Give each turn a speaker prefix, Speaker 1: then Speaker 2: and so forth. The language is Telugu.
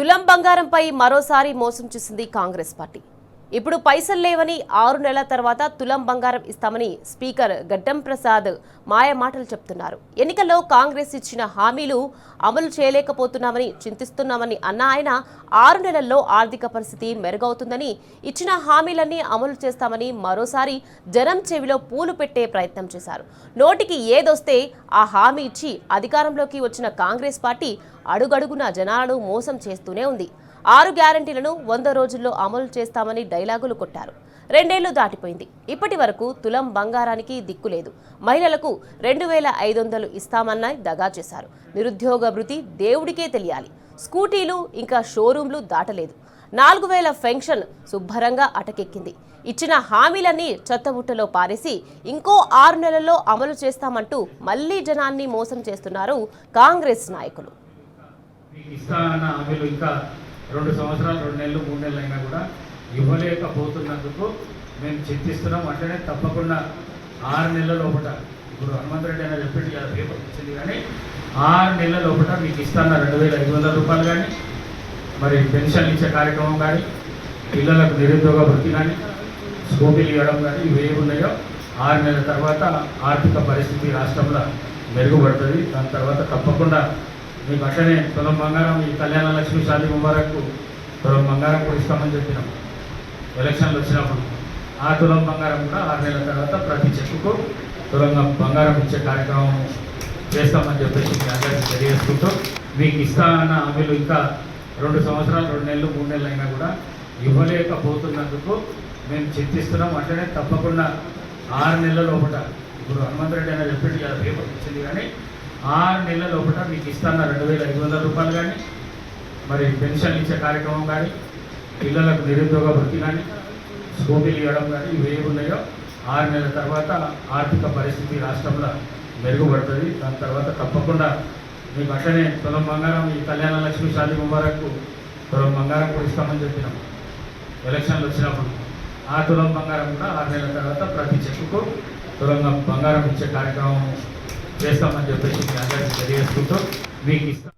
Speaker 1: తులం బంగారంపై మరోసారి మోసం చేసింది కాంగ్రెస్ పార్టీ. ఇప్పుడు పైసలు లేవని 6 నెలల తర్వాత తులం బంగారం ఇస్తామని స్పీకర్ గడ్డం ప్రసాద్ మాయ మాటలు చెప్తున్నారు. ఎన్నికల్లో కాంగ్రెస్ ఇచ్చిన హామీలు అమలు చేయలేకపోతున్నామని చింతిస్తున్నామని అన్న ఆయన 6 నెలల్లో ఆర్థిక పరిస్థితి మెరుగవుతుందని, ఇచ్చిన హామీలన్నీ అమలు చేస్తామని మరోసారి జనం చెవిలో పూలు పెట్టే ప్రయత్నం చేశారు. నోటికి ఏదొస్తే ఆ హామీ ఇచ్చి అధికారంలోకి వచ్చిన కాంగ్రెస్ పార్టీ అడుగడుగునా జనాలను మోసం చేస్తూనే ఉంది. 6 గ్యారంటీలను 100 రోజుల్లో అమలు చేస్తామని డైలాగులు కొట్టారు. 2 ఏళ్లు దాటిపోయింది. ఇప్పటి వరకు తులం బంగారానికి దిక్కులేదు. మహిళలకు 2500 ఇస్తామన్న దగా చేశారు. నిరుద్యోగ భృతి దేవుడికే తెలియాలి. స్కూటీలు ఇంకా షోరూంలు దాటలేదు. 4000 పెన్షన్ శుభ్రంగా అటకెక్కింది. ఇచ్చిన హామీలన్నీ చెత్తబుట్టలో పారేసి ఇంకో 6 నెలల్లో అమలు చేస్తామంటూ మళ్లీ జనాన్ని మోసం చేస్తున్నారు కాంగ్రెస్ నాయకులు.
Speaker 2: 2 సంవత్సరాలు 2 నెలలు 3 నెలలు అయినా కూడా ఇవ్వలేకపోతున్నందుకు మేము చింతిస్తున్నాం. అట్లనే తప్పకుండా 6 నెలల లోపల, ఇప్పుడు హనుమంతరెడ్డి అయినా చెప్పి పేపర్ వచ్చింది, కానీ 6 నెలల లోపల మీకు ఇస్తాన్న 2500 రూపాయలు కానీ, మరి పెన్షన్ ఇచ్చే కార్యక్రమం కానీ, పిల్లలకు నిరుద్యోగ వృత్తి కానీ, స్కూటీలు ఇవ్వడం కానీ, ఇవి ఏమి ఉన్నాయో 6 నెలల తర్వాత ఆర్థిక పరిస్థితి రాష్ట్రంలో మెరుగుపడుతుంది. దాని తర్వాత తప్పకుండా మీకు అట్లనే తులం బంగారం, ఈ కళ్యాణ లక్ష్మి షాదీ ముబారక్ తులం బంగారం కూడా ఇస్తామని చెప్పినాం ఎలక్షన్లు వచ్చినప్పుడు. ఆ తులం బంగారం కూడా 6 నెలల తర్వాత ప్రతి చెక్కుకు తులం బంగారం ఇచ్చే కార్యక్రమం చేస్తామని చెప్పేసి మీ అందరికీ తెలియజేసుకుంటూ, మీకు ఇస్తానన్న హామీలు 2 సంవత్సరాలు 2 నెలలు 3 నెలలు అయినా కూడా ఇవ్వలేకపోతున్నందుకు మేము చింతిస్తున్నాం. అట్లనే తప్పకుండా 6 నెలల లోపల, ఇప్పుడు హనుమంతరెడ్డి అయినా చెప్పి పేపర్ వచ్చింది, కానీ 6 నెలల లోపల మీకు ఇస్తాన్న 2500 రూపాయలు కానీ, మరి పెన్షన్ ఇచ్చే కార్యక్రమం కానీ, పిల్లలకు నిరుద్యోగ వృత్తి కానీ, స్కూటీలు ఇవ్వడం కానీ, ఇవి ఏమి ఉన్నాయో 6 నెలల తర్వాత ఆర్థిక పరిస్థితి రాష్ట్రంలో మెరుగుపడుతుంది. దాని తర్వాత తప్పకుండా మీకు అట్లనే తులం బంగారం, ఈ కళ్యాణ లక్ష్మి షాదీ ముబారక్ తులం బంగారం కూడా ఇస్తామని చెప్పినాం ఎలక్షన్లు వచ్చినప్పుడు. ఆ తులం బంగారం కూడా 6 నెలల తర్వాత ప్రతి చెక్కుకు తులం బంగారం ఇచ్చే కార్యక్రమం చేస్తామని చెప్పేసి మీ అందరికీ తెలియజేసుకుంటూ, మీకు ఇస్తాం.